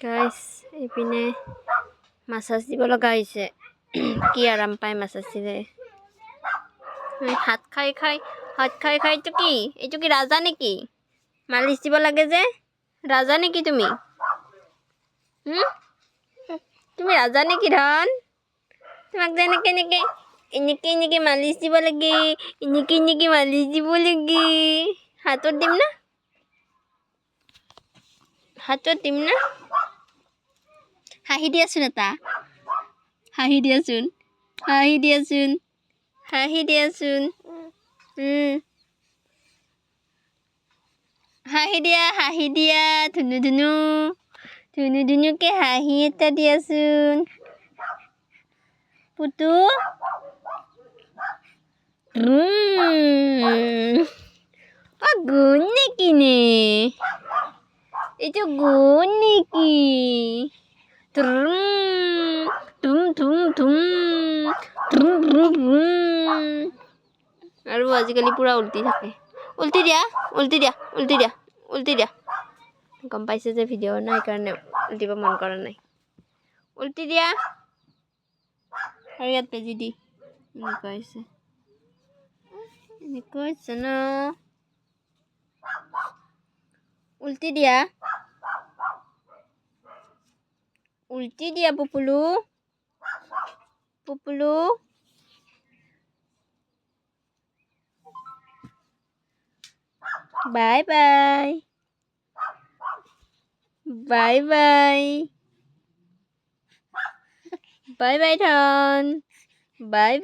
গাইছ এইপিনে মাছাজ দিব লগা হৈছে কি আৰাম পায় মাছাজ দিলে হাত খাই খাই এইটো কি ৰাজা নেকি মালিচ দিব লাগে যে ৰাজা নেকি তুমি তুমি ৰাজা নেকি ধন তোমাক যে এনেকে মালিচ দিব লাগে এনেকে মালিচ দিব লাগে হাতত দিম না হাঁহি দিয়াচোন এটা হাঁহি দিয়াচোন হাঁহি দিয়া ধুনু ধুনুকে হাঁহি এটা দিয়াচোন পুতু গুণ নেকি নে এইটো গুণ নেকি আৰু আজিকালি পুৰা উল্টি থাকে উল্টি দিয়া গম পাইছে যে ভিডিঅ' নাই কাৰণে উল্টিব মন কৰা নাই উল্টি দিয়া আৰু ইয়াত বেজি দি এনেকুৱা হৈছে ন উল্টি দিয়া পুপুলু বাই বাই ধন বাই